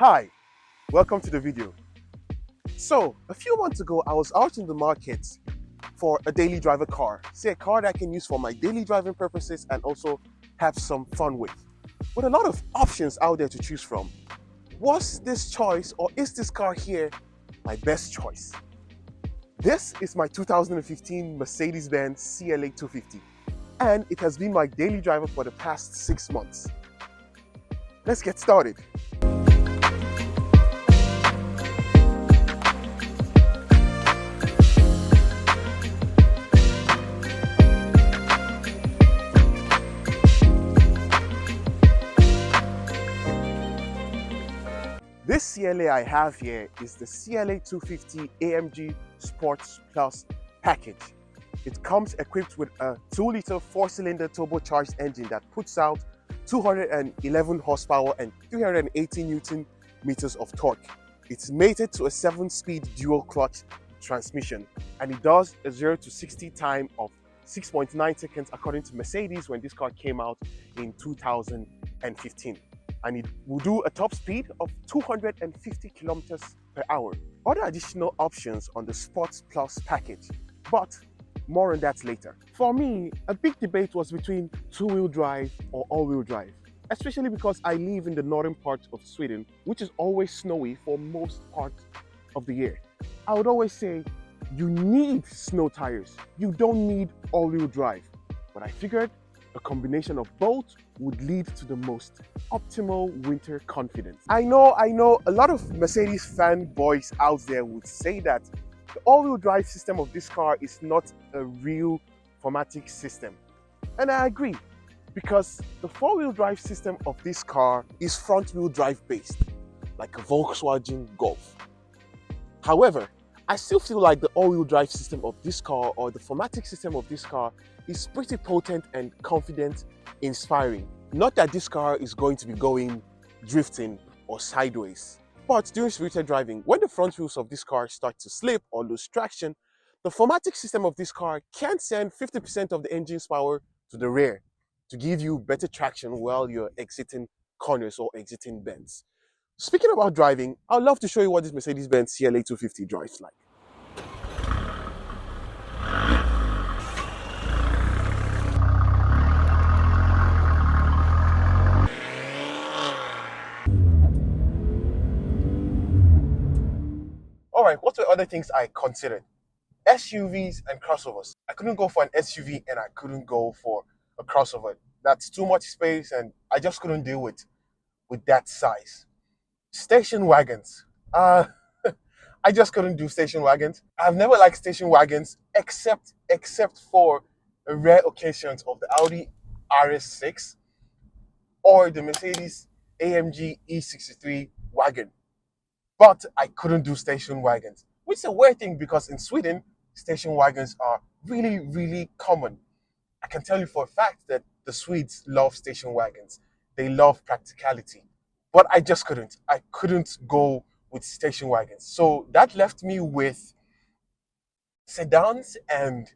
Hi, welcome to the video. So, a few months ago, I was out in the market for a daily driver car. Say a car that I can use for my daily driving purposes and also have some fun with. With a lot of options out there to choose from. Was this choice or is this car here my best choice? This is my 2015 Mercedes-Benz CLA 250 and it has been my daily driver for the past 6 months. Let's get started. This CLA I have here is the CLA 250 AMG Sports Plus package. It comes equipped with a 2-liter 4-cylinder turbocharged engine that puts out 211 horsepower and 380 Newton meters of torque. It's mated to a 7-speed dual clutch transmission and it does a 0 to 60 time of 6.9 seconds according to Mercedes when this car came out in 2015. And it will do a top speed of 250 kilometers per hour. Other additional options on the Sports Plus package, but more on that later. For me, a big debate was between two-wheel drive or all-wheel drive, especially because I live in the northern part of Sweden, which is always snowy for most parts of the year. I would always say, you need snow tires. You don't need all-wheel drive. But I figured a combination of both would lead to the most optimal winter confidence. I know a lot of Mercedes fanboys out there would say that the all-wheel drive system of this car is not a real 4MATIC system. And I agree, because the 4-wheel drive system of this car is front-wheel drive based, like a Volkswagen Golf. However, I still feel like the all-wheel drive system of this car or the 4MATIC system of this car is pretty potent and confident inspiring. Not that this car is going to be going drifting or sideways. But during spirited driving, when the front wheels of this car start to slip or lose traction, the 4MATIC system of this car can send 50% of the engine's power to the rear to give you better traction while you're exiting corners or exiting bends. Speaking about driving, I'd love to show you what this Mercedes-Benz CLA 250 drives like. Alright, what were other things I considered? SUVs and crossovers. I couldn't go for an SUV and I couldn't go for a crossover. That's too much space and I just couldn't deal with that size. Station wagons. I just couldn't do station wagons. I've never liked station wagons except for rare occasions of the Audi RS6 or the Mercedes AMG E63 wagon. But I couldn't do station wagons, which is a weird thing because in Sweden, station wagons are really, really common. I can tell you for a fact that the Swedes love station wagons. They love practicality. But I just couldn't. I couldn't go with station wagons. So that left me with sedans and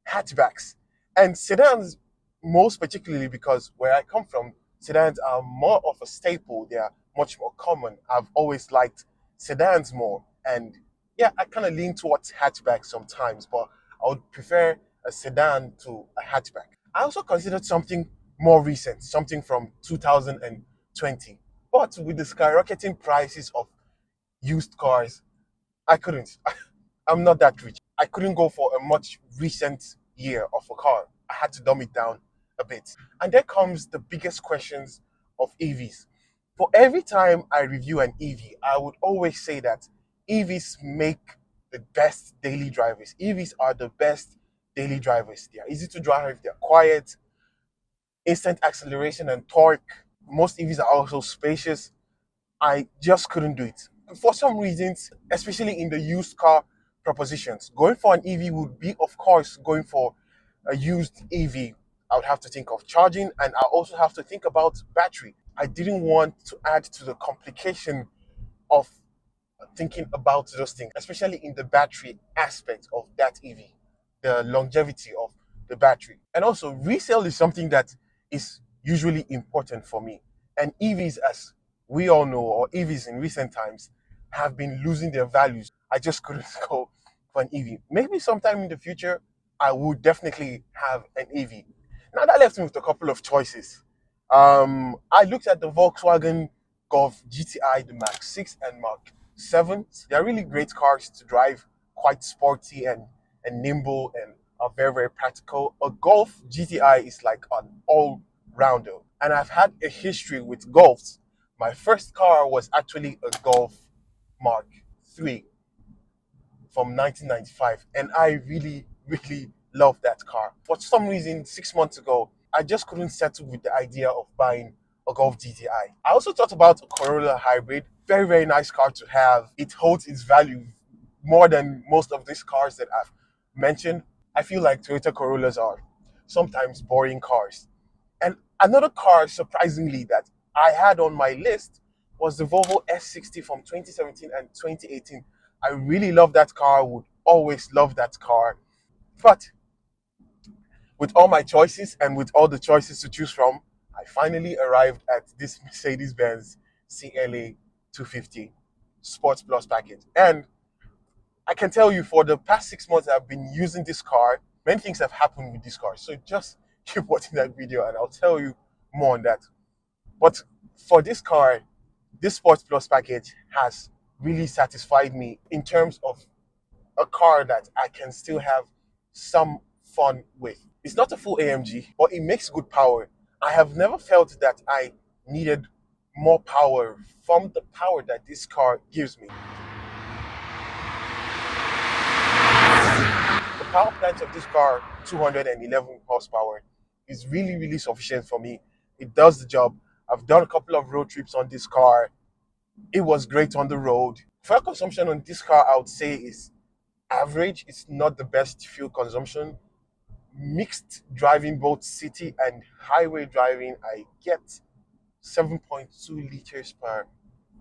hatchbacks. And sedans, most particularly because where I come from, sedans are more of a staple. They are much more common. I've always liked sedans more. And yeah, I kind of lean towards hatchback sometimes, but I would prefer a sedan to a hatchback. I also considered something more recent, something from 2020. But with the skyrocketing prices of used cars, I couldn't. I'm not that rich. I couldn't go for a much recent year of a car. I had to dumb it down a bit. And there comes the biggest questions of EVs. For every time I review an EV, I would always say that EVs make the best daily drivers. EVs are the best daily drivers. They are easy to drive, they're quiet, instant acceleration and torque. Most EVs are also spacious. I just couldn't do it. For some reasons, especially in the used car propositions, going for an EV would be, of course, going for a used EV. I would have to think of charging and I also have to think about battery. I didn't want to add to the complication of thinking about those things, especially in the battery aspect of that EV, the longevity of the battery. And also, resale is something that is usually important for me. And EVs, as we all know, or EVs in recent times, have been losing their values. I just couldn't go for an EV. Maybe sometime in the future, I would definitely have an EV. Now that left me with a couple of choices. I looked at the Volkswagen Golf GTI, the Mark 6 and Mark 7. They're really great cars to drive, quite sporty and nimble and are very, very practical. A Golf GTI is like an all rounder. And I've had a history with Golfs. My first car was actually a Golf Mark 3 from 1995, and I really, really love that car. For some reason, 6 months ago, I just couldn't settle with the idea of buying a Golf GTI. I also thought about a Corolla Hybrid. Very, very nice car to have. It holds its value more than most of these cars that I've mentioned. I feel like Toyota Corollas are sometimes boring cars. And another car, surprisingly, that I had on my list was the Volvo S60 from 2017 and 2018. I really love that car, would always love that car. But with all my choices and with all the choices to choose from, I finally arrived at this Mercedes Benz CLA 250 Sports Plus package. And I can tell you for the past 6 months, I've been using this car. Many things have happened with this car. So just keep watching that video and I'll tell you more on that. But for this car, this Sports Plus package has really satisfied me in terms of a car that I can still have some fun with. It's not a full AMG, but it makes good power. I have never felt that I needed more power from the power that this car gives me. The power plant of this car, 211 horsepower, is really, really sufficient for me. It does the job. I've done a couple of road trips on this car. It was great on the road. Fuel consumption on this car, I would say, is average. It's not the best fuel consumption. Mixed driving, both city and highway driving, I get 7.2 liters per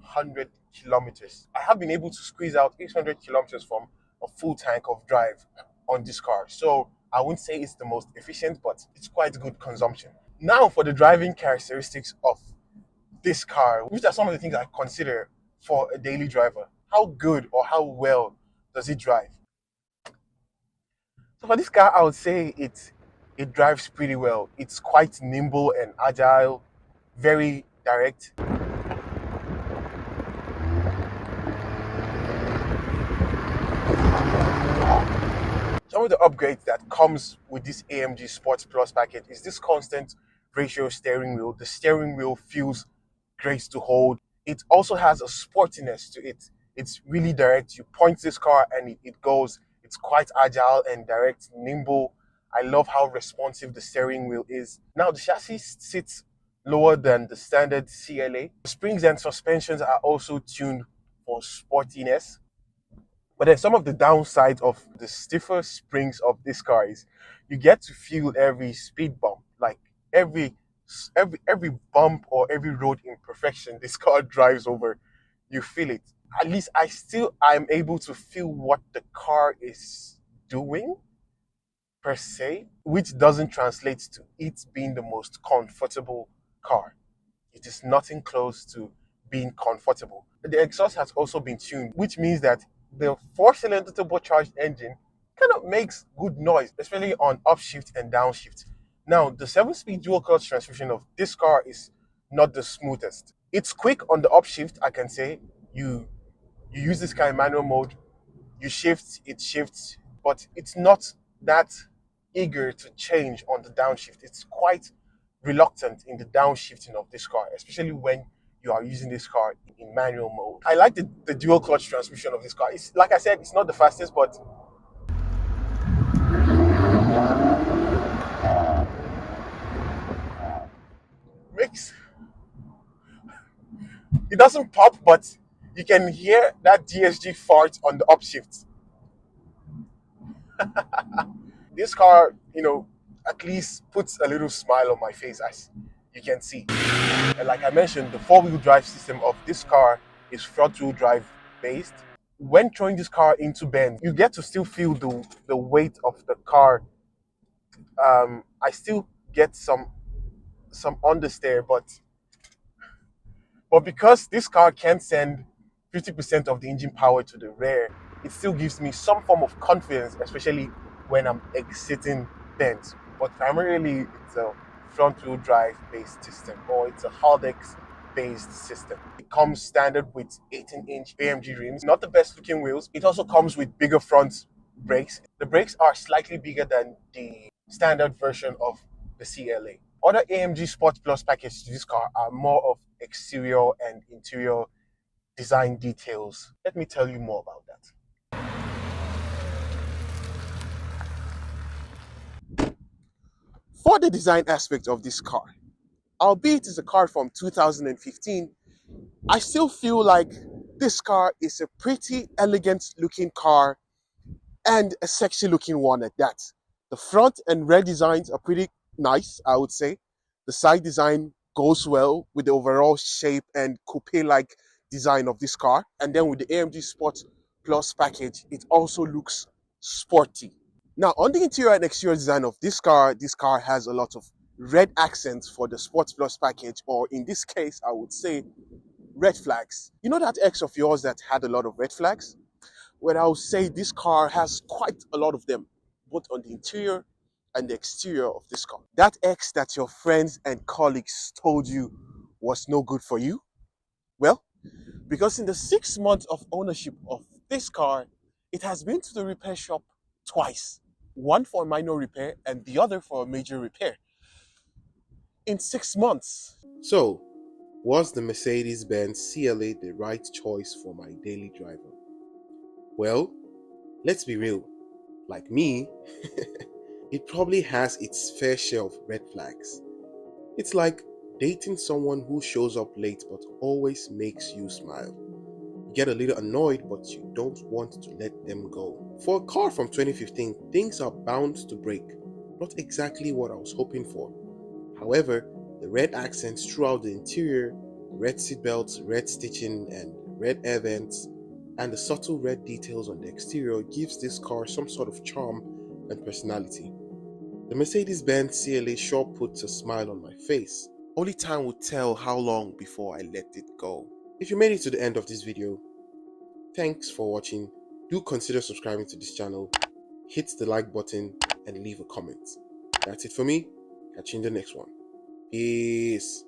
100 kilometers. I have been able to squeeze out 800 kilometers from a full tank of drive on this car. So I wouldn't say it's the most efficient, but it's quite good consumption. Now for the driving characteristics of this car, which are some of the things I consider for a daily driver. How good or how well does it drive? So for this car, I would say it drives pretty well. It's quite nimble and agile, very direct. Some of the upgrades that comes with this AMG Sports Plus package is this constant ratio steering wheel. The steering wheel feels great to hold. It also has a sportiness to it. It's really direct. You point this car and it goes. It's quite agile and direct, nimble. I love how responsive the steering wheel is. Now the chassis sits lower than the standard CLA. The springs and suspensions are also tuned for sportiness. But then some of the downsides of the stiffer springs of this car is you get to feel every speed bump, like every bump or every road imperfection this car drives over, you feel it. At least I'm able to feel what the car is doing per se, which doesn't translate to it being the most comfortable car. It is nothing close to being comfortable. The exhaust has also been tuned, which means that the four-cylinder turbocharged engine kind of makes good noise, especially on upshift and downshift. Now, the 7-speed dual clutch transmission of this car is not the smoothest. It's quick on the upshift, I can say. You use this car in manual mode, you shift, it shifts, but it's not that eager to change on the downshift. It's quite reluctant in the downshifting of this car, especially when you are using this car in manual mode. I like the dual clutch transmission of this car. It's like I said, it's not the fastest, but makes it doesn't pop, but you can hear that DSG fart on the upshift. This car, at least puts a little smile on my face, as you can see. And like I mentioned, the four-wheel drive system of this car is front-wheel drive based. When throwing this car into bend, you get to still feel the weight of the car. I still get some understeer, but But because this car can send 50% of the engine power to the rear, it still gives me some form of confidence, especially when I'm exiting bends. But primarily, it's a front-wheel drive based system, or it's a Haldex based system. It comes standard with 18-inch AMG rims, not the best looking wheels. It also comes with bigger front brakes. The brakes are slightly bigger than the standard version of the CLA. Other AMG Sport Plus package to this car are more of exterior and interior design details. Let me tell you more about that. For the design aspect of this car, albeit it's a car from 2015, I still feel like this car is a pretty elegant looking car and a sexy looking one at that. The front and rear designs are pretty nice, I would say. The side design goes well with the overall shape and coupe-like design of this car. And then with the AMG Sport Plus package, it also looks sporty. Now, on the interior and exterior design of this car has a lot of red accents for the Sport Plus package, or in this case, I would say red flags. You know that X of yours that had a lot of red flags? Well, I would say this car has quite a lot of them, both on the interior and the exterior of this car. That X that your friends and colleagues told you was no good for you? Well, because in the 6 months of ownership of this car, it has been to the repair shop twice. One for a minor repair and the other for a major repair. In 6 months. So, was the Mercedes-Benz CLA the right choice for my daily driver? Well, let's be real. Like me, it probably has its fair share of red flags. It's like dating someone who shows up late but always makes you smile. You get a little annoyed, but you don't want to let them go. For a car from 2015, things are bound to break. Not exactly what I was hoping for. However, the red accents throughout the interior, red seatbelts, red stitching, and red air vents, and the subtle red details on the exterior gives this car some sort of charm and personality. The Mercedes-Benz CLA sure puts a smile on my face. Only time will tell how long before I let it go. If you made it to the end of this video, thanks for watching. Do consider subscribing to this channel, hit the like button, and leave a comment. That's it for me. Catch you in the next one. Peace.